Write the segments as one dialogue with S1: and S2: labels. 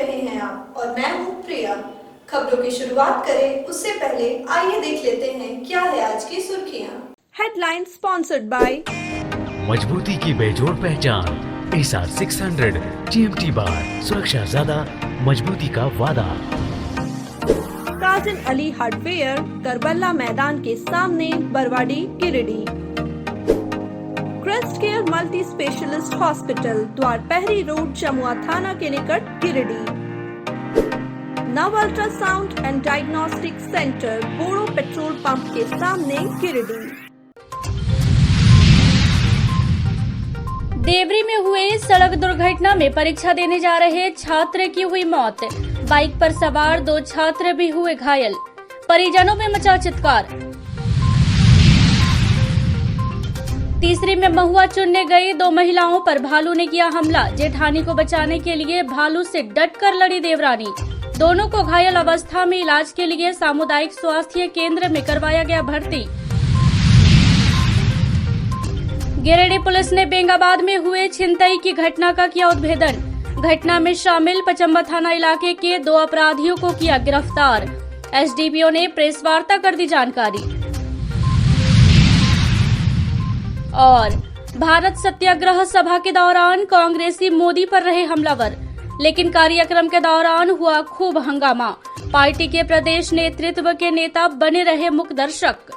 S1: रहे हैं आप और मैं हूँ प्रिया। खबरों की शुरुआत करें उससे पहले आइए देख लेते हैं क्या है आज की सुर्खियाँ। हेडलाइन स्पॉन्सर्ड बाय
S2: मजबूती की बेजोड़ पहचान एसआर 600 TMT बार, सुरक्षा ज्यादा, मजबूती का वादा।
S1: काजल अली हार्डवेयर, करबला मैदान के सामने, Barwadi, Giridih. Crest Care multi specialist hospital, Dwarpahari road, Jamua थाना के निकट, Giridih. Nav ultrasound and diagnostic centre, Boro petrol pump के सामने, गिरिडीह।
S3: देवरी में हुए सड़क दुर्घटना में परीक्षा देने जा रहे छात्र की हुई मौत। बाइक पर सवार 2 छात्र भी हुए घायल। परिजनों में मचा चित्कार। तीसरी में महुआ चुनने गई 2 महिलाओं पर भालू ने किया हमला। जेठानी को बचाने के लिए भालू से डटकर लड़ी देवरानी। दोनों को घायल अवस्था में इलाज के लिए सामुदायिक स्वास्थ्य केंद्र में करवाया गया भर्ती। गिरिडीह पुलिस ने बेंगाबाद में हुए छिनतई की घटना का किया उद्भेदन। घटना में शामिल पचम्बा थाना इलाके के 2 अपराधियों को किया गिरफ्तार। एसडीपीओ ने प्रेस वार्ता कर दी जानकारी। और भारत सत्याग्रह सभा के दौरान कांग्रेसी मोदी पर रहे हमलावर, लेकिन कार्यक्रम के दौरान हुआ खूब हंगामा। पार्टी के प्रदेश नेतृत्व के नेता बने रहे मुख्य दर्शक।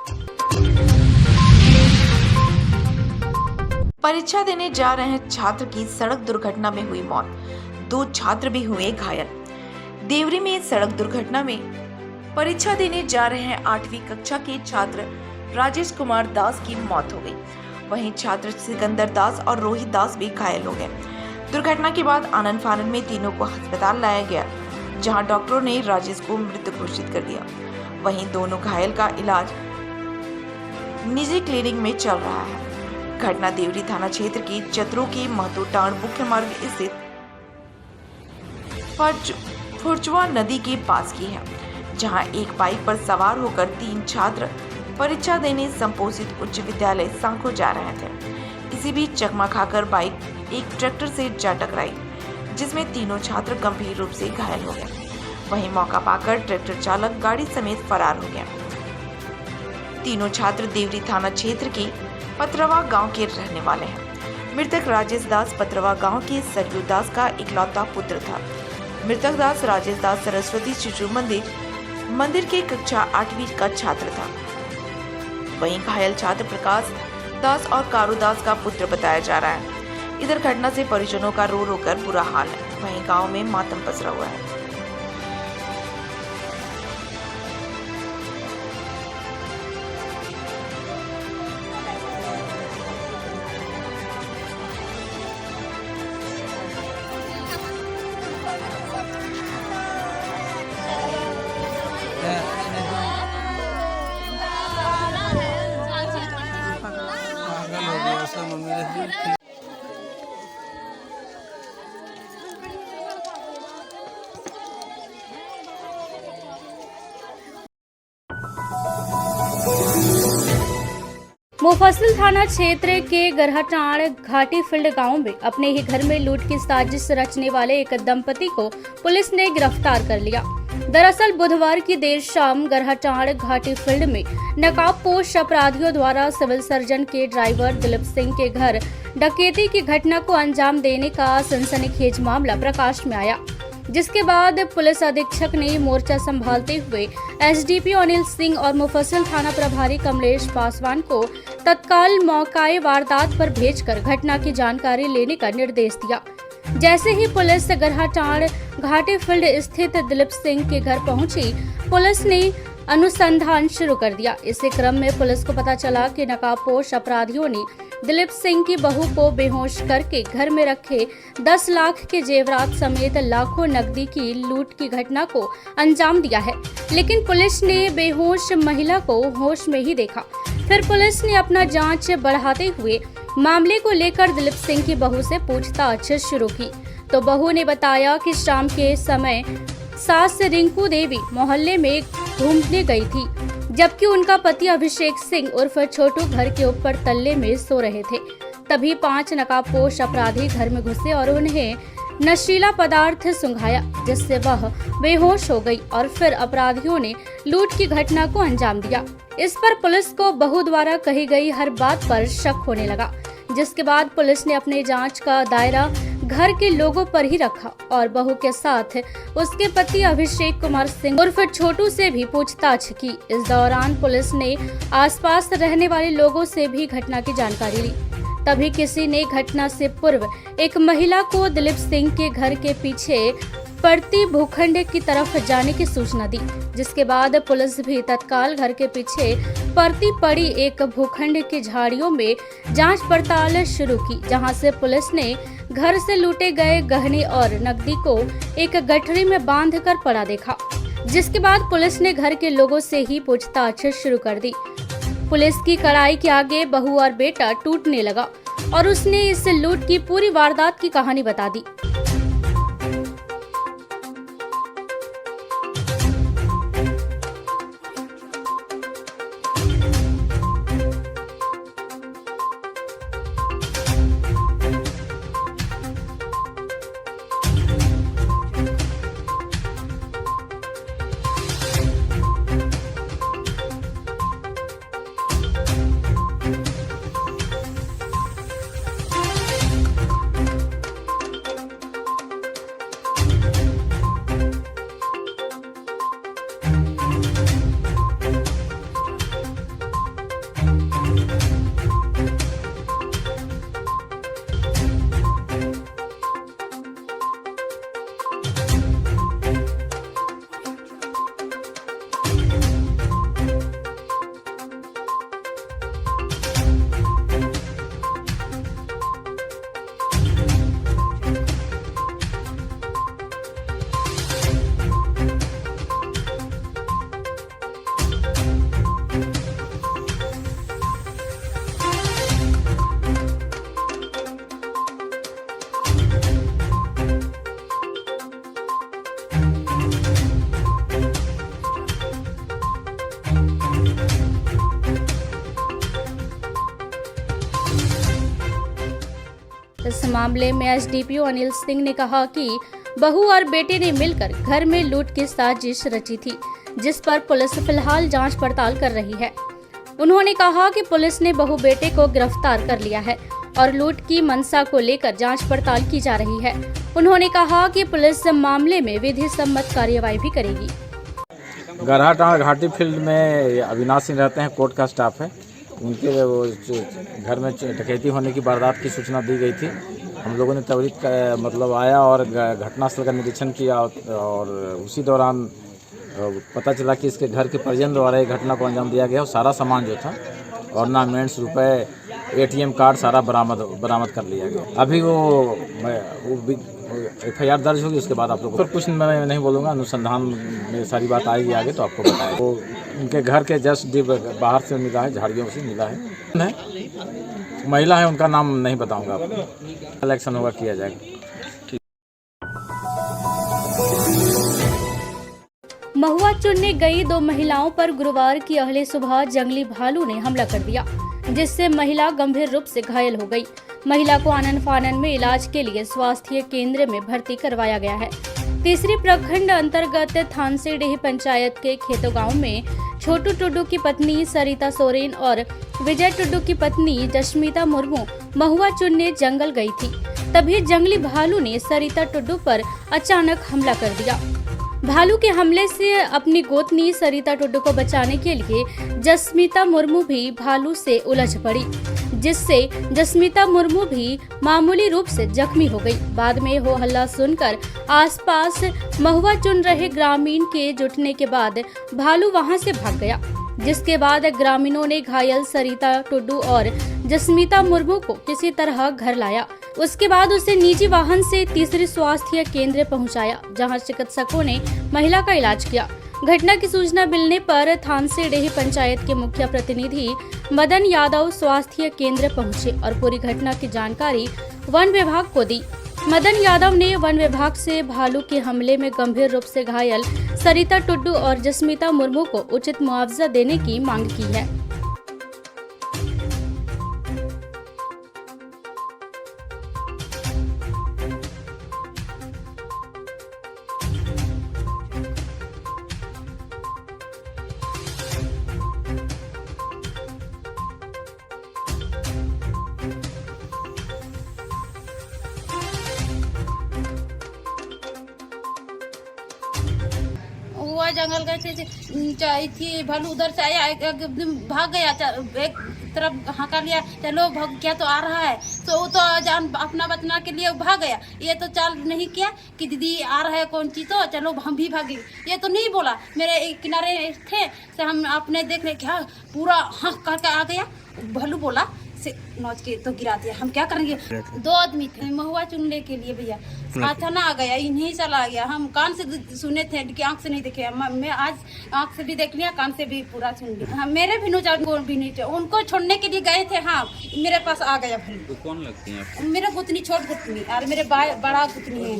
S4: परीक्षा देने जा रहे छात्र की सड़क दुर्घटना में हुई मौत। 2 छात्र भी हुए घायल। देवरी में सड़क दुर्घटना में परीक्षा देने जा रहे 8वीं कक्षा के छात्र राजेश कुमार दास की मौत हो गई। वहीं छात्र सिकंदर दास और रोहित दास भी घायल हो गए। दुर्घटना के बाद आनन फानन में तीनों को अस्पताल लाया गया, जहां डॉक्टरों ने राजेश को मृत घोषित कर दिया। वहीं दोनों घायल का इलाज निजी क्लिनिक में चल रहा है। घटना देवरी थाना क्षेत्र के चतरों के महतोटाण मुख्य मार्ग स्थित फुरचुआ नदी के पास की है, जहां एक बाइक पर सवार होकर 3 छात्र परीक्षा देने संपोषित उच्च विद्यालय सांखो जा रहे थे। इसी बीच चकमा खाकर बाइक एक ट्रैक्टर से जा टकराई, जिसमें तीनों छात्र गंभीर रूप से घायल हो गए। वहीं मौका पाकर ट्रैक्टर चालक गाड़ी समेत फरार हो गया। तीनों छात्र देवरी थाना क्षेत्र के पत्रवा गांव के रहने वाले हैं। मृतक राजेश दास पत्रवा गांव के सरजू दास का इकलौता पुत्र था। मृतक दास राजेश दास सरस्वती शिशु मंदिर के कक्षा 8वीं का छात्र था। वहीं घायल छात्र प्रकाश दास और कारू दास का पुत्र बताया जा रहा है। इधर घटना से परिजनों का रो रो कर बुरा हाल है। वहीं गाँव में मातम पसरा हुआ है।
S3: मुफस्सिल थाना क्षेत्र के गरहटाण घाटी फील्ड गांव में अपने ही घर में लूट की साजिश रचने वाले एक दंपति को पुलिस ने गिरफ्तार कर लिया। दरअसल बुधवार की देर शाम गरहटाण घाटी फील्ड में नकाबपोश अपराधियों द्वारा सिविल सर्जन के ड्राइवर दिलीप सिंह के घर डकैती की घटना को अंजाम देने का सनसनीखेज मामला प्रकाश में आया, जिसके बाद पुलिस अधीक्षक ने मोर्चा संभालते हुए एसडीपीओ अनिल सिंह और मुफस्सिल थाना प्रभारी कमलेश पासवान को तत्काल मौकाए वारदात पर भेजकर घटना की जानकारी लेने का निर्देश दिया। जैसे ही पुलिस गरहटाण घाटी फील्ड स्थित दिलीप सिंह के घर पहुंची, पुलिस ने अनुसंधान शुरू कर दिया। इसी क्रम में पुलिस को पता चला कि नकाबपोश अपराधियों ने दिलीप सिंह की बहू को बेहोश करके घर में रखे 10 लाख के जेवरात समेत लाखों नकदी की लूट की घटना को अंजाम दिया है। लेकिन पुलिस ने बेहोश महिला को होश में ही देखा। फिर पुलिस ने अपना जांच बढ़ाते हुए मामले को लेकर दिलीप सिंह की बहू से पूछताछ शुरू की, तो बहू ने बताया कि शाम के समय सास रिंकू देवी मोहल्ले में घूमने गई थी, जबकि उनका पति अभिषेक सिंह उर्फ छोटू घर के ऊपर तल्ले में सो रहे थे। तभी 5 नकाबपोश अपराधी घर में घुसे और उन्हें नशीला पदार्थ सुंघाया, जिससे वह बेहोश हो गई और फिर अपराधियों ने लूट की घटना को अंजाम दिया। इस पर पुलिस को बहू द्वारा कही गई हर बात पर शक होने लगा, जिसके बाद पुलिस ने अपने जांच का दायरा घर के लोगों पर ही रखा और बहू के साथ उसके पति अभिषेक कुमार सिंह उर्फ छोटू से भी पूछताछ की। इस दौरान पुलिस ने आसपास रहने वाले लोगों से भी घटना की जानकारी ली। तभी किसी ने घटना से पूर्व एक महिला को दिलीप सिंह के घर के पीछे पड़ती भूखंड की तरफ जाने की सूचना दी, जिसके बाद पुलिस भी तत्काल घर के पीछे पड़ती पड़ी एक भूखंड की झाड़ियों में जांच पड़ताल शुरू की, जहां से पुलिस ने घर से लूटे गए गहने और नकदी को एक गठरी में बांधकर पड़ा देखा, जिसके बाद पुलिस ने घर के लोगों से ही पूछताछ शुरू कर दी। पुलिस की कड़ाई के आगे बहू और बेटा टूटने लगा और उसने इस लूट की पूरी वारदात की कहानी बता दी। इस मामले में एसडीपीओ अनिल सिंह ने कहा कि बहू और बेटे ने मिलकर घर में लूट की साजिश रची थी, जिस पर पुलिस फिलहाल जांच पड़ताल कर रही है। उन्होंने कहा कि पुलिस ने बहू बेटे को गिरफ्तार कर लिया है और लूट की मंशा को लेकर जांच पड़ताल की जा रही है। उन्होंने कहा कि पुलिस मामले में विधि सम्मत कार्रवाई भी करेगी।
S5: गरहाटांड़ घाटी फील्ड में अविनाश सिंह रहते हैं, कोर्ट का स्टाफ है। उनके वो घर में डकैती होने की वारदात की सूचना दी गई थी। हम लोगों ने त्वरित मतलब आया और घटनास्थल का निरीक्षण किया और उसी दौरान पता चला कि इसके घर के परिजन द्वारा एक घटना को अंजाम दिया गया और सारा सामान जो था ऑर्नामेंट्स, रुपए, एटीएम कार्ड सारा बरामद कर लिया गया। अभी वो FIR दर्ज होगी, उसके बाद आप लोगों को कुछ मैं नहीं बोलूँगा, अनुसंधान में सारी बात आएगी आगे तो आपको बताएं। वो उनके घर के जस्ट बाहर से मिला है, झाड़ियों से मिला है। महिला है, उनका नाम नहीं बताऊँगा आपको। कलेक्शन होगा, किया जाएगा।
S3: महुआ चुनने गई 2 महिलाओं पर गुरुवार की अहले सुबह जंगली भालू ने हमला कर दिया, जिससे महिला गंभीर रूप से घायल हो गई। महिला को आनन फानन में इलाज के लिए स्वास्थ्य केंद्र में भर्ती करवाया गया है। तीसरी प्रखंड अंतर्गत थानसीडीह पंचायत के खेतो गांव में छोटू टुड्डू की पत्नी सरिता सोरेन और विजय टुड्डू की पत्नी जस्मिता मुर्मू महुआ चुनने जंगल गई थी। तभी जंगली भालू ने सरिता टुड्डू पर अचानक हमला कर दिया। भालू के हमले से अपनी गोतनी सरिता टुड्डू को बचाने के लिए जस्मिता मुर्मू भी भालू से उलझ पड़ी, जिससे जस्मिता मुर्मू भी मामूली रूप से जख्मी हो गई। बाद में हो हल्ला सुनकर आसपास महुआ चुन रहे ग्रामीण के जुटने के बाद भालू वहां से भाग गया, जिसके बाद ग्रामीणों ने घायल सरिता टुड्डू और जस्मिता मुर्मू को किसी तरह घर लाया। उसके बाद उसे निजी वाहन से तीसरी स्वास्थ्य केंद्र पहुंचाया, जहां चिकित्सकों ने महिला का इलाज किया। घटना की सूचना मिलने पर थानसीडीह पंचायत के मुख्य प्रतिनिधि मदन यादव स्वास्थ्य केंद्र पहुंचे और पूरी घटना की जानकारी वन विभाग को दी। मदन यादव ने वन विभाग से भालू के हमले में गंभीर रूप से घायल सरिता टुड्डू और जस्मिता मुर्मू को उचित मुआवजा देने की मांग की है।
S6: कौवा जंगल गए थे थी भालू उधर से आया एकदम भाग गया एक तरफ हाँका लिया चलो भाग क्या तो आ रहा है तो वो तो जान अपना बचना के लिए भाग गया। ये तो चाल नहीं किया कि दीदी आ रहा है कौन चीज तो चलो हम भी भागे। ये तो नहीं बोला मेरे एक किनारे थे से हम अपने देख रहे क्या पूरा हाँक करके आ गया। भालू बोला से नोच के तो गिरा दिया। हम क्या करेंगे? 2 आदमी थे महुआ चुनने के लिए भैया अचानक आ गया इन्हीं चला गया। हम कान से सुने थे कि आंख से नहीं देखे। मैं आज आंख से भी देख लिया कान से भी पूरा सुन लिया। हाँ, मेरे भी नौजवान को भी नहीं थे उनको छोड़ने के लिए गए थे। हाँ मेरे पास आ गया भालू।
S7: तो कौन लगती है आपको?
S6: मेरा गुतनी छोट गुतनी और मेरे बड़ा गुतनी है।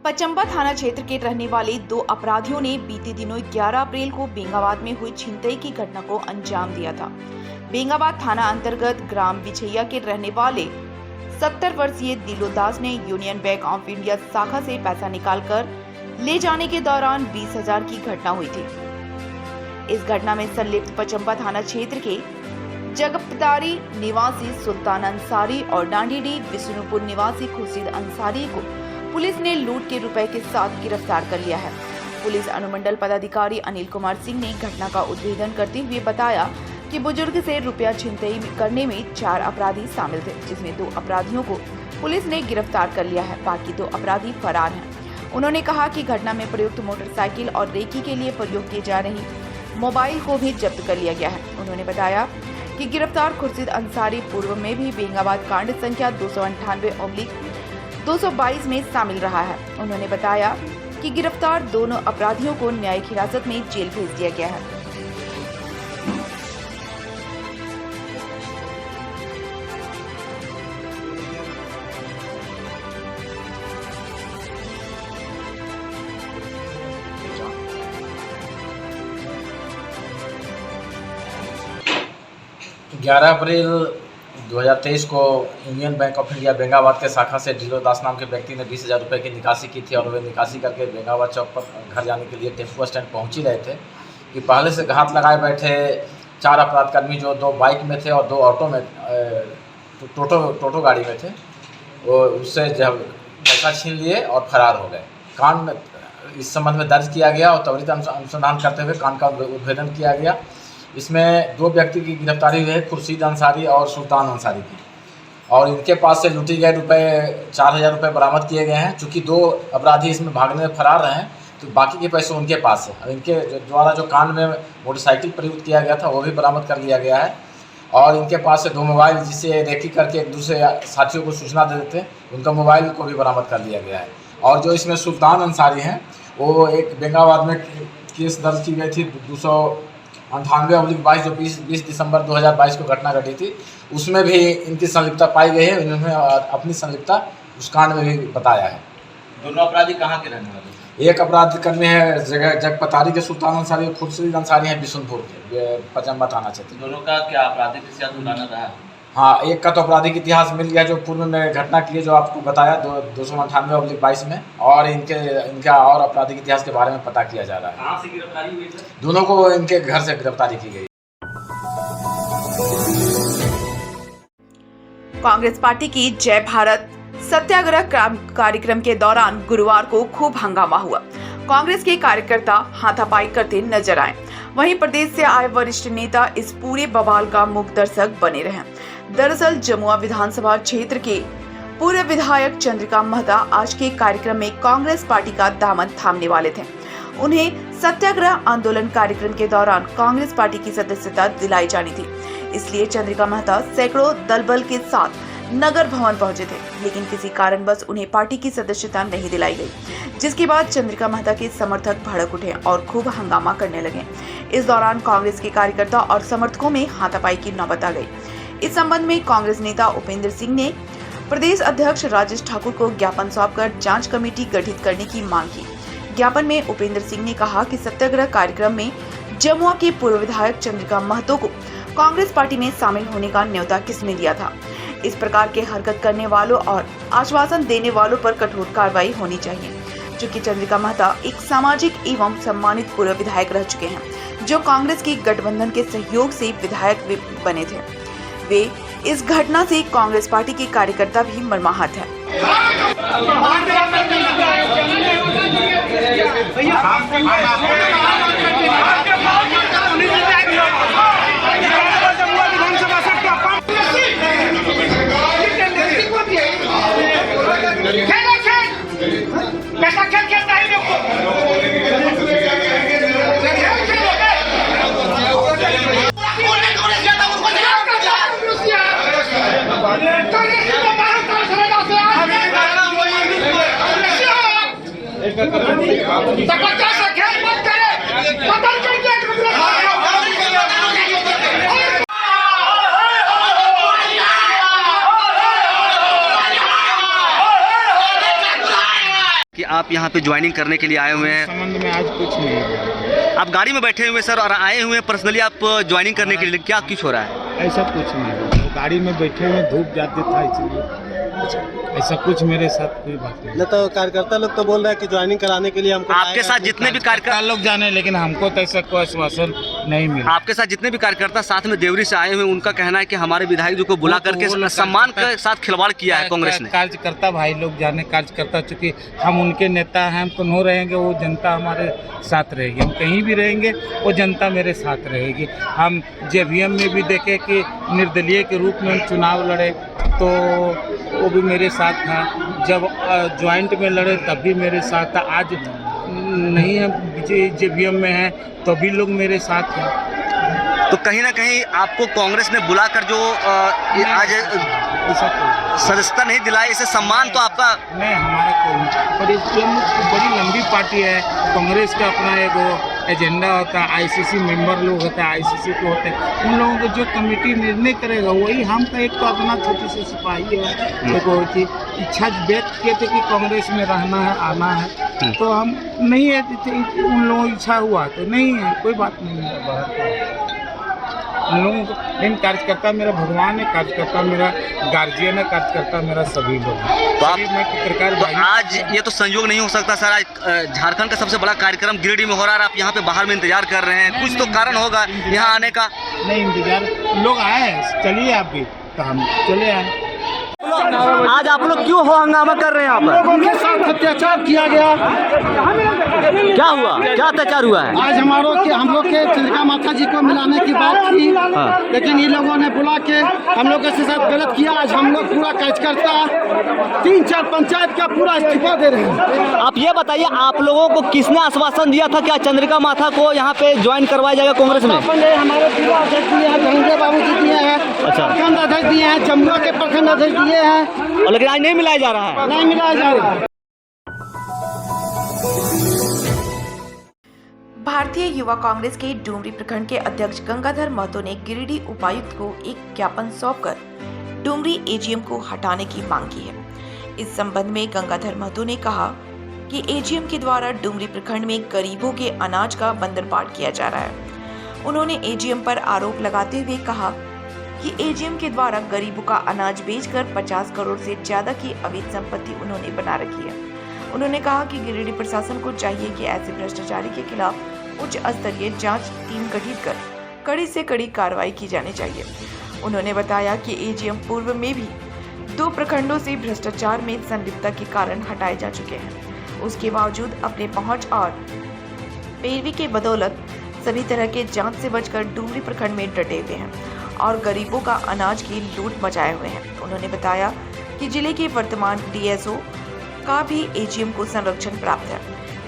S4: पचंबा थाना क्षेत्र के रहने वाले 2 अपराधियों ने बीते दिनों 11 अप्रैल को बेंगाबाद में हुई छिनतई की घटना को अंजाम दिया था। बेंगाबाद थाना अंतर्गत ग्राम बिछैया के रहने वाले 70 वर्षीय दिलोदास ने यूनियन बैंक ऑफ इंडिया शाखा से पैसा निकालकर ले जाने के दौरान 20,000 की घटना हुई थी। इस घटना में संलिप्त पचंबा थाना क्षेत्र के जगपतारी निवासी सुल्तान अंसारी और डांडीडी बिष्णुपुर निवासी खुर्शीद अंसारी को पुलिस ने लूट के रुपए के साथ गिरफ्तार कर लिया है। पुलिस अनुमंडल पदाधिकारी अनिल कुमार सिंह ने घटना का उद्भेदन करते हुए बताया कि बुजुर्ग से रुपया छिनतई करने में 4 अपराधी शामिल थे, जिसमें 2 अपराधियों को पुलिस ने गिरफ्तार कर लिया है। बाकी 2 अपराधी फरार हैं। उन्होंने कहा कि घटना में प्रयुक्त मोटरसाइकिल और रेकी के लिए प्रयोग की जा रही मोबाइल को भी जब्त कर लिया गया है। उन्होंने बताया कि गिरफ्तार खुर्शीद अंसारी पूर्व में भी बेंगाबाद कांड संख्या 298/222 में शामिल रहा है। उन्होंने बताया कि गिरफ्तार दोनों अपराधियों को न्यायिक हिरासत में जेल भेज दिया गया है।
S5: ग्यारह अप्रैल 2023 को union bank of India Bengabad के शाखा से दिलोदास नाम के व्यक्ति ने 20,000 रुपये की निकासी की थी और वे निकासी करके बेंगाबाद चौक पर घर जाने के लिए टेम्पो स्टैंड पहुंच ही रहे थे कि पहले से घात लगाए बैठे 4 अपराधकर्मी जो 2 बाइक में थे और 2 ऑटो में टोटो गाड़ी में थे वो उससे जब पैसा छीन लिए और फरार हो गए। कांड इस संबंध में दर्ज किया गया और त्वरित अनुसंधान करते हुए कांड का उद्भेदन किया गया। इसमें 2 व्यक्ति की गिरफ्तारी हुई है, खुर्शीद अंसारी और सुल्तान अंसारी की, और इनके पास से लूटे गए रुपए 4,000 रुपये बरामद किए गए हैं। चूँकि 2 अपराधी इसमें भागने में फरार रहे हैं तो बाकी के पैसे उनके पास है। और इनके द्वारा जो कांड में मोटरसाइकिल प्रयुक्त किया गया था वो भी बरामद कर लिया गया है और इनके पास से 2 मोबाइल जिससे रेकी करके एक दूसरे साथियों को सूचना दे देते उनका मोबाइल को भी बरामद कर लिया गया है। और जो इसमें सुल्तान अंसारी हैं वो एक बेंगाबाद में केस दर्ज की गई थी 298/22 जो 20 दिसंबर 2022 को घटना घटी थी, उसमें भी इनकी संलिप्तता पाई गई है। इन्होंने अपनी संलिप्तता उस कांड में भी बताया है।
S7: दोनों अपराधी कहाँ के रहने वाले?
S5: एक अपराध कर्मी है जगपतारी के सुल्तान अंसारी, खुर्शीद अंसारी हैं बिशुनपुर के पचंबा थाना क्षेत्र।
S7: दोनों का क्या आपराधिक इतिहास पुराना रहा?
S5: हाँ, एक का तो आपराधिक इतिहास मिल गया जो पूर्व में घटना की है जो आपको बताया 298/22 में, और इनका और आपराधिक इतिहास के बारे में पता किया जा रहा है।
S7: कहाँ से गिरफ्तारी हुई सर?
S5: दोनों को इनके घर से गिरफ्तारी की गई।
S4: कांग्रेस पार्टी की जय भारत सत्याग्रह कार्यक्रम के दौरान गुरुवार को खूब हंगामा हुआ। कांग्रेस के कार्यकर्ता हाथापाई करते नजर आए। वहीं प्रदेश से आए वरिष्ठ नेता इस पूरे बवाल का मुख्य दर्शक बने रहे। दरअसल जमुआ विधानसभा क्षेत्र के पूर्व विधायक चंद्रिका महता आज के कार्यक्रम में कांग्रेस पार्टी का दामन थामने वाले थे। उन्हें सत्याग्रह आंदोलन कार्यक्रम के दौरान कांग्रेस पार्टी की सदस्यता दिलाई जानी थी, इसलिए चंद्रिका महता सैकड़ों दलबल के साथ नगर भवन पहुंचे थे, लेकिन किसी कारणवश उन्हें पार्टी की सदस्यता नहीं दिलाई गई, जिसके बाद चंद्रिका महता के समर्थक भड़क उठे और खूब हंगामा करने लगे। इस दौरान कांग्रेस के कार्यकर्ता और समर्थकों में हाथापाई की नौबत आ गई। इस संबंध में कांग्रेस नेता उपेंद्र सिंह ने प्रदेश अध्यक्ष राजेश ठाकुर को ज्ञापन सौंपकर जांच कमेटी गठित करने की मांग की। ज्ञापन में उपेंद्र सिंह ने कहा कि सत्याग्रह कार्यक्रम में जमुआ के पूर्व विधायक चंद्रिका महतो को कांग्रेस पार्टी में शामिल होने का न्योता किसने दिया था। इस प्रकार के हरकत करने वालों और आश्वासन देने वालों पर कठोर कार्रवाई होनी चाहिए। चूँकि चंद्रिका महता एक सामाजिक एवं सम्मानित पूर्व विधायक रह चुके हैं, जो कांग्रेस की गठबंधन के सहयोग से विधायक बने थे। वे इस घटना से कांग्रेस पार्टी के कार्यकर्ता भी मर्माहत हैं।
S8: कि आप यहाँ पे ज्वाइनिंग करने के लिए आए हुए हैं।
S9: संबंध में आज कुछ नहीं है।
S8: आप गाड़ी में बैठे हुए सर और आए हुए हैं पर्सनली आप ज्वाइनिंग करने के लिए, क्या कुछ हो रहा है?
S9: ऐसा कुछ नहीं है, वो गाड़ी में बैठे हुए धूप जाते था इसलिए। ऐसा कुछ मेरे साथ कोई बात नहीं।
S10: तो कार्यकर्ता लोग तो बोल रहे हैं कि ज्वाइनिंग कराने के लिए हमको
S8: आपके साथ जितने भी कार्यकर्ता
S9: लोग जाने, लेकिन हमको तो ऐसा कोई आश्वासन नहीं मिला।
S8: आपके साथ जितने भी कार्यकर्ता साथ में देवरी से आए हुए उनका कहना है कि हमारे विधायक जी को बुला करके सम्मान के साथ खिलवाड़ किया है कांग्रेस ने।
S9: कार्यकर्ता भाई लोग जाने, कार्यकर्ता चूंकि हम उनके नेता हैं, हम कहीं रहेंगे वो जनता हमारे साथ रहेगी, हम कहीं भी रहेंगे वो जनता मेरे साथ रहेगी। हम जेवीएम में भी देखे कि निर्दलीय के रूप में हम चुनाव लड़े तो वो भी मेरे साथ था, जब ज्वाइंट में लड़े तब भी मेरे साथ था, आज नहीं है जेवीएम में है तो भी लोग मेरे साथ हैं।
S8: तो कहीं ना कहीं आपको कांग्रेस ने बुलाकर जो आज सदस्यता नहीं दिलाई, इसे सम्मान तो आपका
S9: नहीं, हमारा कोई नहीं। पर बड़ी लंबी पार्टी है कांग्रेस का, अपना एक एजेंडा होता है, आईसीसी मेंबर लोग होता है, आईसीसी को होते हैं, उन लोगों को जो कमेटी निर्णय करेगा वही। हम तो एक तो अपना छोटे से सिपाही है, देखो कि इच्छा व्यक्त किए थे कि कांग्रेस में रहना है, आना है, तो हम नहीं है, उन लोगों की इच्छा हुआ तो नहीं है, कोई बात नहीं है बाहर उन लोगों को। लेकिन कार्यकर्ता मेरा भगवान है, कार्यकर्ता मेरा गार्जियन है, कार्यकर्ता मेरा सभी लोग हैं।
S8: तो आप
S9: मैं पत्रकार
S8: तो आज ये तो संयोग नहीं हो सकता सर, आज झारखंड का सबसे बड़ा कार्यक्रम गिरिडीह में हो रहा है, आप यहाँ पे बाहर में इंतजार कर रहे हैं, कुछ तो कारण होगा यहाँ आने का।
S9: नहीं, इंतजार लोग आए हैं, चलिए आप भी, तो हम चले आए।
S8: आज आप लोग क्यों हो हंगामा कर रहे हैं यहाँ पर?
S10: लोगों के साथ अत्याचार किया गया।
S8: क्या हुआ, क्या अत्याचार हुआ है?
S10: आज हम लोग के चंद्रिका माता जी को मिलाने की बात थी, लेकिन इन लोगों ने बुला के हम लोग के साथ गलत किया। आज हम लोग पूरा कार्यकर्ता 3-4 पंचायत का पूरा इस्तीफा दे रहे हैं।
S8: आप ये बताइए, आप लोगों को किसने आश्वासन दिया था क्या चंद्रिका माता को यहाँ पे ज्वाइन करवाया जाएगा कांग्रेस में?
S10: हमारे पूरा अध्यक्ष दिए हैं, धनंजय बाबू जी दिए हैं,
S8: अच्छा,
S10: प्रखंड अध्यक्ष दिए हैं, जमुआ के प्रखंड अध्यक्ष दिए हैं,
S8: लेकिन आज नहीं मिलाया जा रहा है।
S10: नहीं मिलाया जा रहा है।
S4: भारतीय युवा कांग्रेस के डुमरी प्रखंड के अध्यक्ष गंगाधर महतो ने गिरिडीह उपायुक्त को एक ज्ञापन सौंपकर डुमरी एजीएम को हटाने की मांग की है। इस संबंध में गंगाधर महतो ने कहा कि एजीएम के द्वारा डुमरी प्रखंड में गरीबों के अनाज का बंदरबाट किया जा रहा है। उन्होंने एजीएम पर आरोप लगाते हुए कहा कि एजीएम के द्वारा गरीबों का अनाज बेचकर 50 करोड़ से ज्यादा की अवैध संपत्ति उन्होंने बना रखी है। उन्होंने कहा कि गिरिडीह प्रशासन को चाहिए कि ऐसे भ्रष्टाचारी के खिलाफ उच्च स्तरीय जांच टीम गठित कर कड़ी से कड़ी कार्रवाई की जानी चाहिए। उन्होंने बताया कि एजीएम पूर्व में भी 2 प्रखंडों से भ्रष्टाचार में संलिप्तता के कारण हटाए जा चुके हैं। उसके बावजूद अपने पहुंच और पैरवी के बदौलत सभी तरह के जांच से बचकर डुमरी प्रखंड में डटे हुए हैं और गरीबों का अनाज की लूट मचाए हुए हैं। उन्होंने बताया कि जिले के वर्तमान डीएसओ का भी एजीएम को संरक्षण प्राप्त है,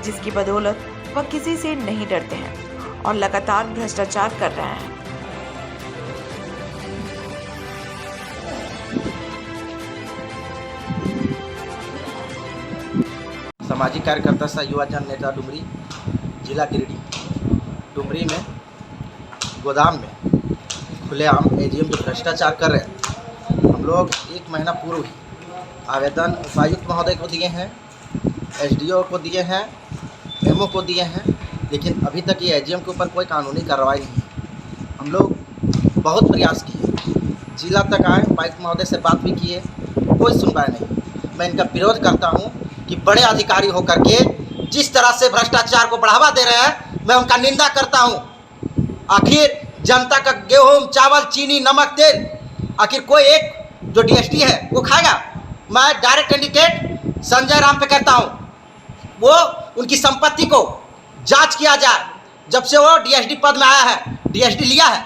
S4: जिसकी बदौलत वह किसी से नहीं डरते हैं और लगातार भ्रष्टाचार कर रहे हैं।
S11: सामाजिक कार्यकर्ता सह युवा जन नेता डुमरी, जिला गिरिडीह। डुमरी में गोदाम में खुलेआम एजीएम जो भ्रष्टाचार कर रहे हैं, हम लोग 1 महीना पूर्व ही आवेदन उपायुक्त महोदय को दिए हैं, एसडीओ को दिए हैं, एमओ को दिए हैं, लेकिन अभी तक ये एजीएम के ऊपर कोई कानूनी कार्रवाई नहीं है। हम लोग बहुत प्रयास किए, जिला तक आए, उपायुक्त महोदय से बात भी किए, कोई सुनवाई नहीं। मैं इनका विरोध करता हूँ कि बड़े अधिकारी होकर के जिस तरह से भ्रष्टाचार को बढ़ावा दे रहे हैं, मैं उनका निंदा करता हूँ। आखिर जनता का गेहूँ, चावल, चीनी, नमक, तेल आखिर कोई एक जो डीएसटी है वो खाएगा? मैं डायरेक्ट इंडिकेट संजय राम पे करता हूँ, वो उनकी संपत्ति को जांच किया जाए। जब से वो डीएसडी पद में आया है, डीएसडी लिया है,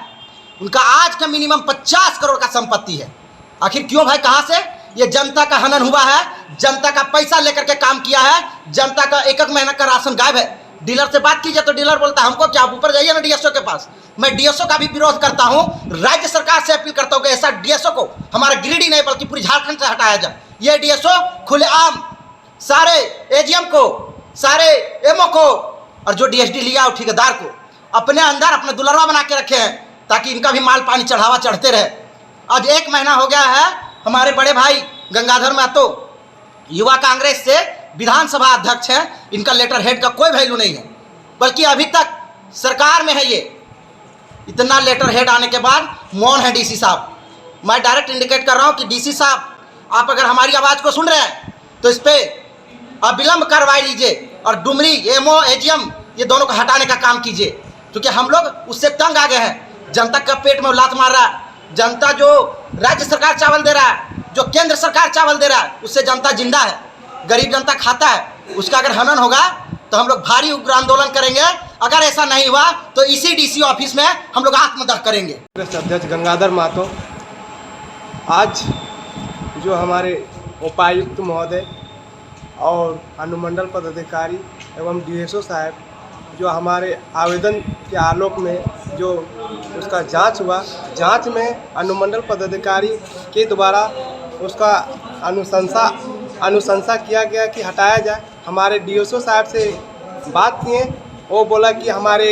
S11: उनका आज का मिनिमम 50 करोड़ का संपत्ति है। आखिर क्यों भाई, कहाँ से? ये जनता का हनन हुआ है, जनता का पैसा लेकर के काम किया है, जनता का एक महीना का राशन गायब है। डीलर से बात कीजिए तो डीलर बोलता है हमको क्या, आप ऊपर जाइए ना डीएसओ के पास। मैं डीएसओ का भी विरोध करता हूँ, राज्य सरकार से अपील करता हूँ कि ऐसा डीएसओ को हमारा गिरिडीह नहीं बल्कि पूरी झारखंड से हटाया जाए। ये डीएसओ खुलेआम सारे एजीएम को, सारे एमओ को और जो डीएसडी लिया वो ठेकेदार को अपने अंदर अपने दुलरवा बना के रखे हैं, ताकि इनका भी माल पानी चढ़ावा चढ़ते रहे। आज 1 महीना हो गया है, हमारे बड़े भाई गंगाधर महतो युवा कांग्रेस से विधानसभा अध्यक्ष हैं, इनका लेटर हेड का कोई वैल्यू नहीं है, बल्कि अभी तक सरकार में है। ये इतना लेटर हेड आने के बाद मौन है डीसी साहब। मैं डायरेक्ट इंडिकेट कर रहा हूँ कि डीसी साहब, आप अगर हमारी आवाज़ को सुन रहे हैं तो इस पर अविलंब कार्रवाई लीजिए और डुमरी एमओ एजीएम ये दोनों को हटाने का काम कीजिए, क्योंकि हम लोग उससे तंग आ गए हैं। जनता का पेट में लात मार रहा है। जनता जो राज्य सरकार चावल दे रहा है, जो केंद्र सरकार चावल दे रहा है, उससे जनता जिंदा है, गरीब जनता खाता है। उसका अगर हनन होगा तो हम लोग भारी उग्र आंदोलन करेंगे। अगर ऐसा नहीं हुआ तो इसी डीसी ऑफिस में हम लोग आत्मदाह करेंगे।
S10: अध्यक्ष गंगाधर महतो, आज जो हमारे उपायुक्त महोदय और अनुमंडल पदाधिकारी एवं डीएसओ साहब, जो हमारे आवेदन के आलोक में जो उसका जांच हुआ, जांच में अनुमंडल पदाधिकारी के द्वारा उसका अनुशंसा किया गया कि हटाया जाए। हमारे डीएसओ साहब से बात किए, वो बोला कि हमारे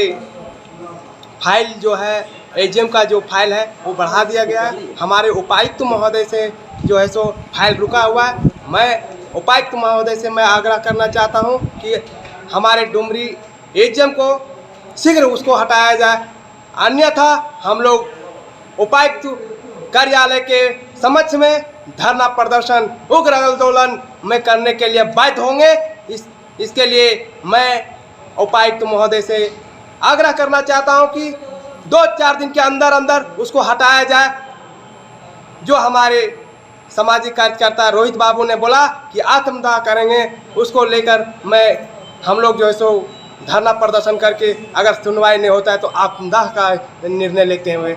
S10: फाइल जो है एजीएम का जो फाइल है वो बढ़ा दिया गया है। हमारे उपायुक्त महोदय से जो है सो फाइल रुका हुआ है। मैं उपायुक्त महोदय से मैं आग्रह करना चाहता हूं कि हमारे डुमरी एजीएम को शीघ्र उसको हटाया जाए, अन्यथा हम लोग उपायुक्त कार्यालय के समक्ष में धरना प्रदर्शन, उग्र आंदोलन में करने के लिए बाध्य होंगे। इसके लिए मैं उपायुक्त महोदय से आग्रह करना चाहता हूं कि 2-4 दिन के अंदर अंदर उसको हटाया जाए। जो हमारे सामाजिक कार्यकर्ता रोहित बाबू ने बोला कि आत्मदाह करेंगे, उसको लेकर हम लोग जो है सो धरना प्रदर्शन करके अगर सुनवाई नहीं होता है तो आत्मदाह का निर्णय लेते हुए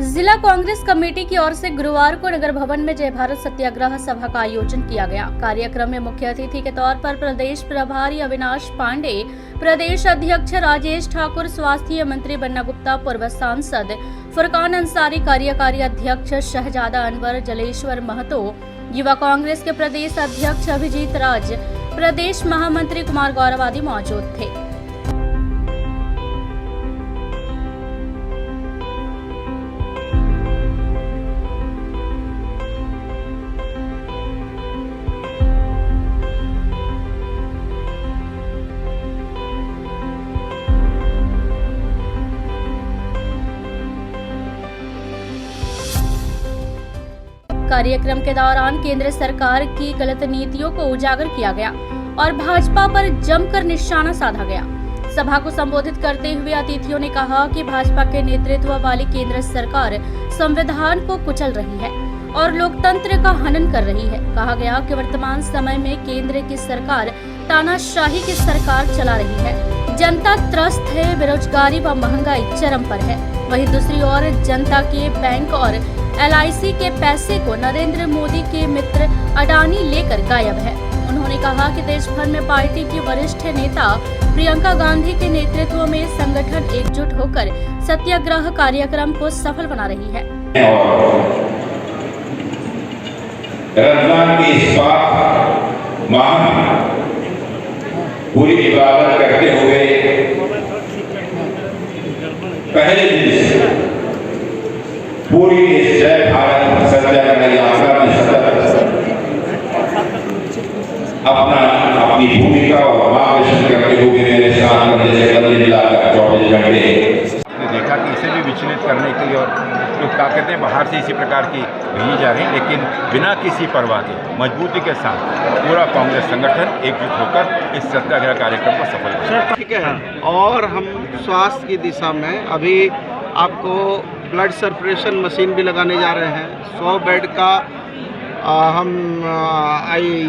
S3: जिला कांग्रेस कमेटी की ओर से गुरुवार को नगर भवन में जय भारत सत्याग्रह सभा का आयोजन किया गया। कार्यक्रम में मुख्य अतिथि के तौर पर प्रदेश प्रभारी अविनाश पांडे, प्रदेश अध्यक्ष राजेश ठाकुर, स्वास्थ्य मंत्री बन्ना गुप्ता, पूर्व सांसद फुरकान अंसारी, कार्यकारी अध्यक्ष शहजादा अनवर, जलेश्वर महतो, युवा कांग्रेस के प्रदेश अध्यक्ष अभिजीत राज, प्रदेश महामंत्री कुमार गौरव आदि मौजूद थे। कार्यक्रम के दौरान केंद्र सरकार की गलत नीतियों को उजागर किया गया और भाजपा पर जमकर निशाना साधा गया। सभा को संबोधित करते हुए अतिथियों ने कहा कि भाजपा के नेतृत्व वाली केंद्र सरकार संविधान को कुचल रही है और लोकतंत्र का हनन कर रही है। कहा गया कि वर्तमान समय में केंद्र की सरकार तानाशाही की सरकार चला रही है। जनता त्रस्त है, बेरोजगारी व महंगाई चरम पर है। वहीं दूसरी ओर जनता के बैंक और LIC के पैसे को नरेंद्र मोदी के मित्र अडानी लेकर गायब है। उन्होंने कहा कि देश भर में पार्टी की वरिष्ठ नेता प्रियंका गांधी के नेतृत्व में संगठन एकजुट होकर सत्याग्रह कार्यक्रम को सफल बना रही है।
S12: रमजान की इस पाक माह पूरी इबादत करते हुए पहले दिन से पूरी इस जय भारत सत्याग्रह यात्रा में अपनी भूमिका और मार्गदर्शन करते हुए मेरे साथ देखा कि इसे भी विचलित करने के लिए और जो ताकतें बाहर से इसी प्रकार की भेजी जा रही हैं, लेकिन बिना किसी परवाह के मजबूती के साथ पूरा कांग्रेस संगठन एकजुट होकर इस सत्याग्रह कार्यक्रम को सफल करेगा।
S10: ठीक है। और हम स्वास्थ्य की दिशा में अभी आपको ब्लड सर्कुलेशन मशीन भी लगाने जा रहे हैं। 100 बेड का हम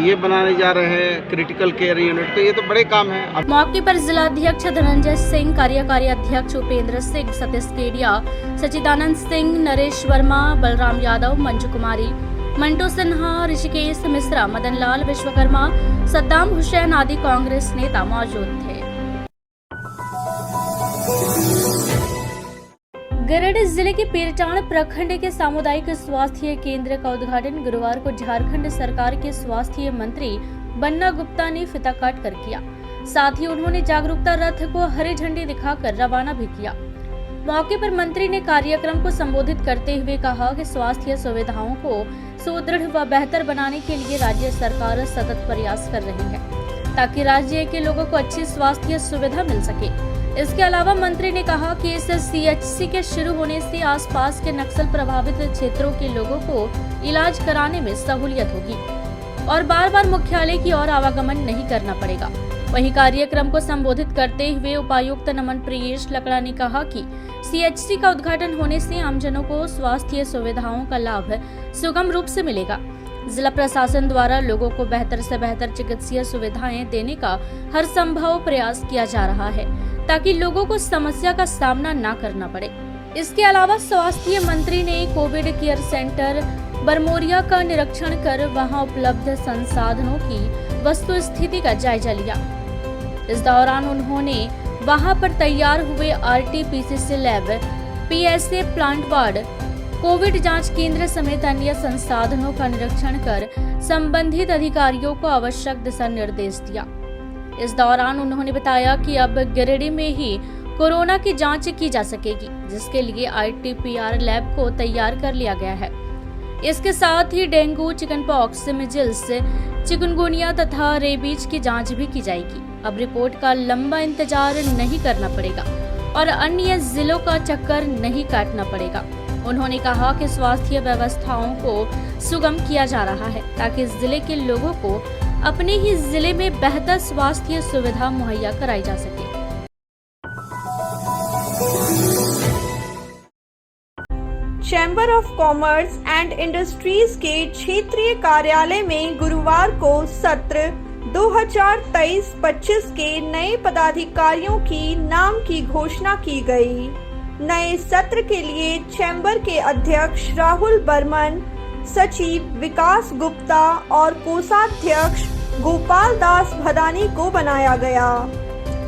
S10: ये बनाने जा रहे हैं क्रिटिकल केयर यूनिट। तो ये तो बड़े काम है।
S3: मौके पर जिलाध्यक्ष धनंजय सिंह, कार्यकारी अध्यक्ष उपेंद्र सिंह, सतीश केडिया, सचिदानंद सिंह, नरेश वर्मा, बलराम यादव, मंजू कुमारी, मंटू सिन्हा, ऋषिकेश मिश्रा, मदन लाल विश्वकर्मा, सद्दाम हुसैन आदि कांग्रेस नेता मौजूद थे। गिरिडीह जिले के पीरटाण प्रखंड के सामुदायिक स्वास्थ्य केंद्र का उद्घाटन गुरुवार को झारखंड सरकार के स्वास्थ्य मंत्री बन्ना गुप्ता ने फीता काट कर किया। साथ ही उन्होंने जागरूकता रथ को हरी झंडी दिखाकर रवाना भी किया। मौके पर मंत्री ने कार्यक्रम को संबोधित करते हुए कहा कि स्वास्थ्य सुविधाओं को सुदृढ़ व बेहतर बनाने के लिए राज्य सरकार सतत प्रयास कर रही है ताकि राज्य के लोगों को अच्छी स्वास्थ्य सुविधा मिल सके। इसके अलावा मंत्री ने कहा कि इस CHC के शुरू होने से आसपास के नक्सल प्रभावित क्षेत्रों के लोगों को इलाज कराने में सहूलियत होगी और बार बार मुख्यालय की ओर आवागमन नहीं करना पड़ेगा। वहीं कार्यक्रम को संबोधित करते हुए उपायुक्त नमन प्रियेश लकड़ा ने कहा कि CHC का उद्घाटन होने से आमजनों को स्वास्थ्य सुविधाओं का लाभ सुगम रूप से मिलेगा। जिला प्रशासन द्वारा लोगों को बेहतर से बेहतर चिकित्सीय सुविधाएं देने का हर संभव प्रयास किया जा रहा है ताकि लोगों को समस्या का सामना न करना पड़े। इसके अलावा स्वास्थ्य मंत्री ने कोविड केयर सेंटर बरमोरिया का निरीक्षण कर वहां उपलब्ध संसाधनों की वस्तु स्थिति का जायजा लिया। इस दौरान उन्होंने वहां पर तैयार हुए RT-PCR lab, PSA plant ward, Covid जांच केंद्र समेत अन्य संसाधनों का निरीक्षण कर संबंधित अधिकारियों को आवश्यक दिशा निर्देश दिया। इस दौरान उन्होंने बताया कि अब गिरिडीह में ही कोरोना की जांच की जा सकेगी, जिसके लिए RT-PCR लैब को तैयार कर लिया गया है। इसके साथ ही डेंगू, चिकनपॉक्स, मिजल्स, चिकनगुनिया तथा रेबीज की जांच भी की जाएगी। अब रिपोर्ट का लंबा इंतजार नहीं करना पड़ेगा और अन्य जिलों का चक्कर नहीं काटना पड़ेगा। उन्होंने कहा कि स्वास्थ्य व्यवस्थाओं को सुगम किया जा रहा है ताकि जिले के लोगों को अपने ही जिले में बेहतर स्वास्थ्य सुविधा मुहैया कराई जा सके।
S1: Chamber of commerce and industries के क्षेत्रीय कार्यालय में गुरुवार को सत्र 2023-25 के नए पदाधिकारियों की नाम की घोषणा की गई। नए सत्र के लिए चैम्बर के अध्यक्ष राहुल बर्मन, सचिव विकास गुप्ता और कोषाध्यक्ष गोपाल दास भदानी को बनाया गया।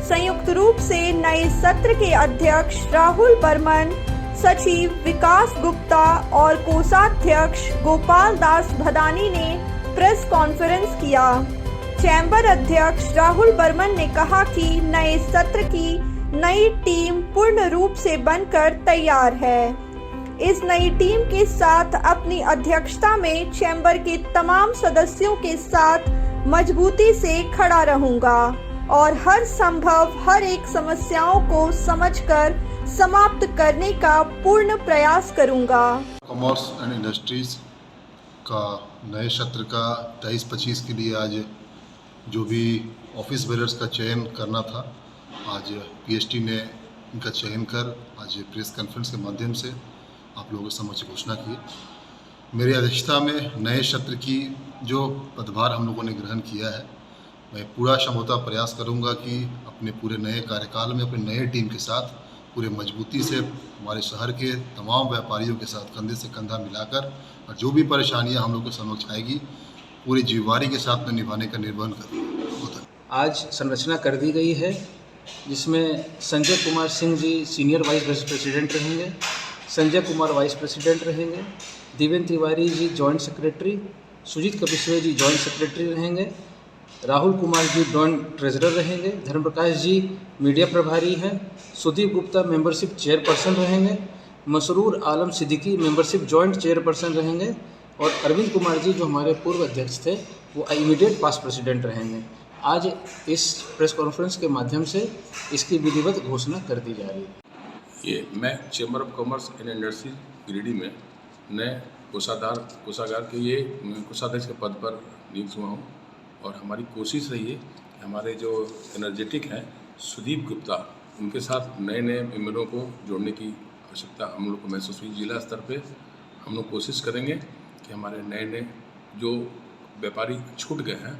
S1: संयुक्त रूप से नए सत्र के अध्यक्ष राहुल बर्मन, सचिव विकास गुप्ता और कोषाध्यक्ष गोपाल दास भदानी ने प्रेस कॉन्फ्रेंस किया। चैम्बर अध्यक्ष राहुल बर्मन ने कहा कि नए सत्र की नई टीम पूर्ण रूप से बनकर तैयार है। इस नई टीम के साथ अपनी अध्यक्षता में चैम्बर के तमाम सदस्यों के साथ मजबूती से खड़ा रहूंगा और हर संभव हर एक समस्याओं को समझकर समाप्त करने का पूर्ण प्रयास करूंगा।
S13: कॉमर्स एंड इंडस्ट्रीज का नए सत्र का 23-25 के लिए आज जो भी ऑफिस बेरर्स का चयन करना था, आज PST ने इनका चयन कर आज प्रेस कॉन्फ्रेंस के माध्यम से आप लोगों के समक्ष घोषणा की। मेरी अध्यक्षता में नए सत्र की जो पदभार हम लोगों ने ग्रहण किया है, मैं पूरा क्षमता प्रयास करूंगा कि अपने पूरे नए कार्यकाल में अपनी नए टीम के साथ पूरे मजबूती से हमारे शहर के तमाम व्यापारियों के साथ कंधे से कंधा मिलाकर और जो भी परेशानियां हम लोग के समक्ष आएगी पूरी जिम्मेवारी के साथ में निभाने का निर्वहन करूँगा।
S14: आज संरचना कर दी गई है जिसमें Sanjay Kumar Singh ji senior vice president रहेंगे, संजय कुमार वाइस प्रेसिडेंट रहेंगे, देवेंद्र तिवारी जी जॉइंट सेक्रेटरी, सुजीत कपिश्वे जी जॉइंट सेक्रेटरी रहेंगे, राहुल कुमार जी जॉइंट ट्रेजरर रहेंगे, धर्मप्रकाश जी मीडिया प्रभारी हैं, सुदीप गुप्ता मेंबरशिप चेयरपर्सन रहेंगे, मसरूर आलम सिद्दीकी मेंबरशिप जॉइंट चेयरपर्सन रहेंगे और अरविंद कुमार जी जो हमारे पूर्व अध्यक्ष थे वो इमीडिएट पास्ट प्रेसिडेंट रहेंगे। आज इस प्रेस कॉन्फ्रेंस के माध्यम से इसकी विधिवत घोषणा कर दी जा रही है।
S15: ये मैं chamber of commerce and industry Giridih में नए कोषागार के ये कोषाध्यक्ष के पद पर नियुक्त हुआ हूँ और हमारी कोशिश रही है कि हमारे जो एनर्जेटिक हैं सुदीप गुप्ता उनके साथ नए मेंबरों को जोड़ने की आवश्यकता हम लोग को महसूस हुई। जिला स्तर पे हम लोग कोशिश करेंगे कि हमारे नए जो व्यापारी छूट गए हैं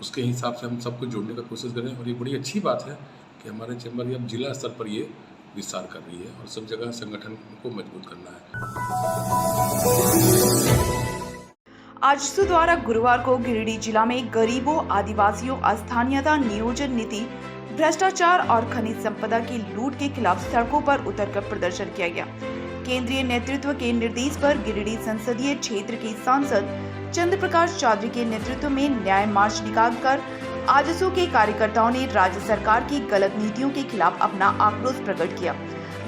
S15: उसके हिसाब से हम सबको जोड़ने का कोशिश करें और ये बड़ी अच्छी बात है कि हमारे चैम्बर अब जिला स्तर पर ये विस्तार कर रही है और सब जगह संगठन को मजबूत करना है।
S4: आजसू द्वारा गुरुवार को गिरिडीह जिला में गरीबों, आदिवासियों, स्थानीयता नियोजन नीति, भ्रष्टाचार और खनिज संपदा की लूट के खिलाफ सड़कों पर उतरकर प्रदर्शन किया गया। केंद्रीय नेतृत्व के निर्देश पर गिरिडीह संसदीय क्षेत्र के सांसद चंद्र प्रकाश चौधरी के नेतृत्व में न्याय मार्च निकालकर आजसू के कार्यकर्ताओं ने राज्य सरकार की गलत नीतियों के खिलाफ अपना आक्रोश प्रकट किया।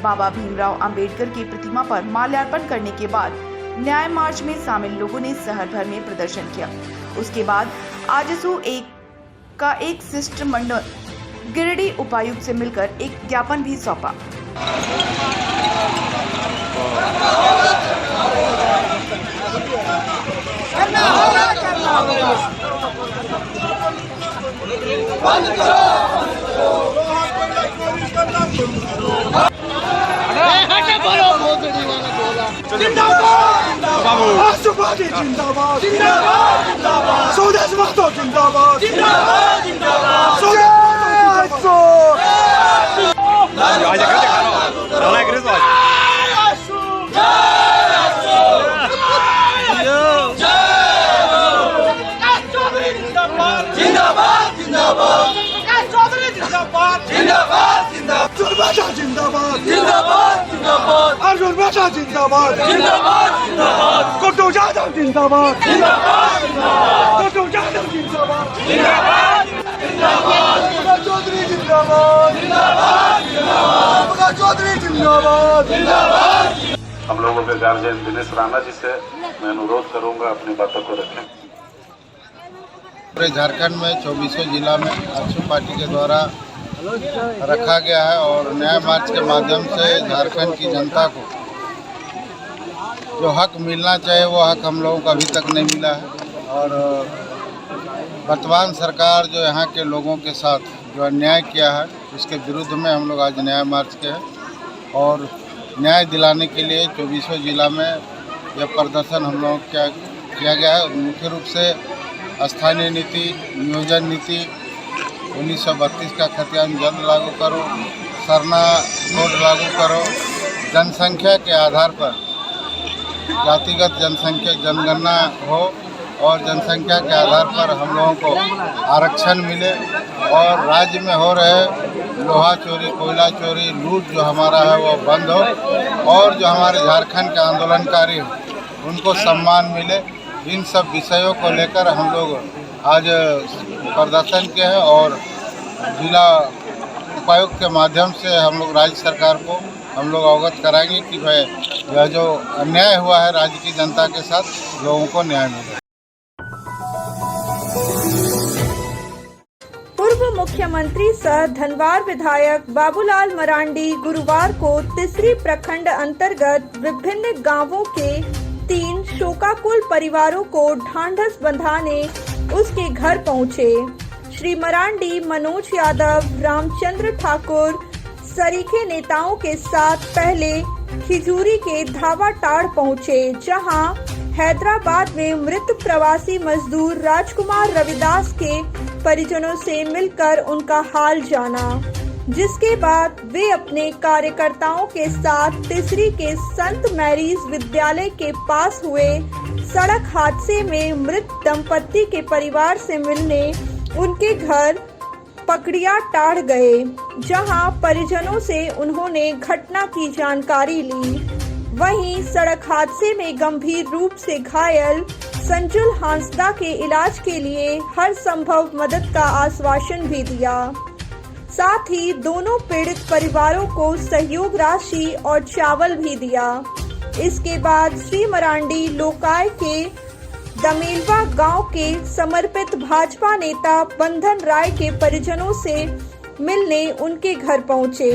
S4: बाबा भीमराव अंबेडकर की प्रतिमा पर माल्यार्पण करने के बाद न्याय मार्च में शामिल लोगों ने शहर भर में प्रदर्शन किया। उसके बाद आजसू का एक शिष्टमंडल गिरिडीह उपायुक्त से मिलकर एक ज्ञापन भी सौंपा।
S16: हम लोगों के गार्जियन दिनेश राणा जी से मैं अनुरोध करूंगा अपनी बातों को रखें।
S11: पूरे झारखंड में 24 जिला में आजसू पार्टी के द्वारा रखा गया है और न्याय मार्च के माध्यम से झारखंड की जनता को जो हक मिलना चाहिए वो हक हम लोगों को अभी तक नहीं मिला है और वर्तमान सरकार जो यहाँ के लोगों के साथ जो अन्याय किया है उसके विरुद्ध में हम लोग आज न्याय मार्च के हैं और न्याय दिलाने के लिए 24 जिला में यह प्रदर्शन हम लोग किया गया है। मुख्य रूप से स्थानीय नीति, नियोजन नीति 1932 का खतियान जल्द लागू करो, सरना कोड लागू करो, जनसंख्या के आधार पर जातिगत जनसंख्या जनगणना हो और जनसंख्या के आधार पर हम लोगों को आरक्षण मिले और राज्य में हो रहे लोहा चोरी, कोयला चोरी, लूट जो हमारा है वो बंद हो और जो हमारे झारखंड के आंदोलनकारी हैं उनको सम्मान मिले। इन सब विषयों को लेकर हम लोग आज प्रदर्शन किए हैं और जिला उपायुक्त के माध्यम से हम लोग राज्य सरकार को हम लोग अवगत कराएंगे कि भाई यह जो अन्याय हुआ है राज्य की जनता के साथ लोगों को न्याय मिले।
S1: पूर्व मुख्यमंत्री सह धनवार विधायक बाबूलाल मरांडी गुरुवार को तिसरी प्रखंड अंतर्गत विभिन्न गांवों के 3 शोकाकुल परिवारों को ढांढस बंधाने उसके घर पहुंचे। श्री मरांडी मनोज यादव, रामचंद्र ठाकुर सरीखे नेताओं के साथ पहले खिजूरी के धावाटाड़ पहुंचे, जहां हैदराबाद में मृत प्रवासी मजदूर राजकुमार रविदास के परिजनों से मिलकर उनका हाल जाना, जिसके बाद वे अपने कार्यकर्ताओं के साथ तिसरी के संत मैरीज विद्यालय के पास हुए सड़क हादसे में मृत दंपति के परिवार से मिलने उनके घर पकड़िया टाड़ गए, जहां परिजनों से उन्होंने घटना की जानकारी ली। वहीं सड़क हादसे में गंभीर रूप से घायल संजुल हांसदा के इलाज के लिए हर संभव मदद का आश्वासन भी दिया। साथ ही दोनों पीड़ित परिवारों को सहयोग राशि और चावल भी दिया। इसके बाद श्री मरांडी लोकाय के दमेलवा गांव के समर्पित भाजपा नेता बंधन राय के परिजनों से मिलने उनके घर पहुंचे।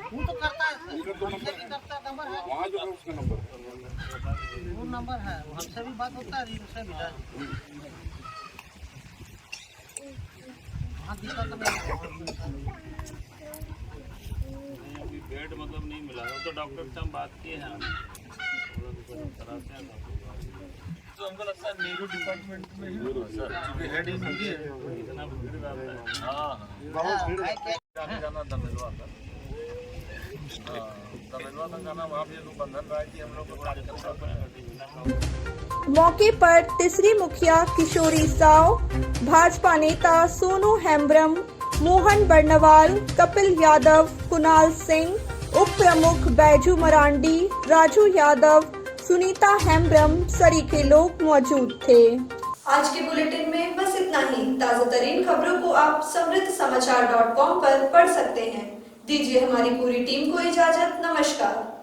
S10: वो तो करता है,
S12: वहाँ जो है उसका नंबर
S10: वो नंबर है, हमसे भी बात होता है, उससे भी हाँ दिक्कत
S17: अभी बेड मतलब नहीं मिला है, तो डॉक्टर से हम बात किए हैं, कराते हैं तो हमको लगता है न्यूरो डिपार्टमेंट में ही सर हेड ही है, इतना भीड़ रहता है। हाँ बहुत भीड़ जाना दमेलवा का, दमेलवा तक जाना, वहाँ भी लोग बंधन रहा है कि हम लोग को
S1: मौके पर तीसरी मुखिया किशोरी साव, भाजपा नेता सोनू हेम्ब्रम, मोहन बर्नवाल, कपिल यादव, कुणाल सिंह, उप प्रमुख बैजू मरांडी, राजू यादव, सुनीता हेम्ब्रम सरीखे लोग मौजूद थे। आज के बुलेटिन में बस इतना ही। ताज़ा तरीन खबरों को आप समृद्धसमाचार.com पर पढ़ सकते हैं। दीजिए हमारी पूरी टीम को इजाजत। नमस्कार।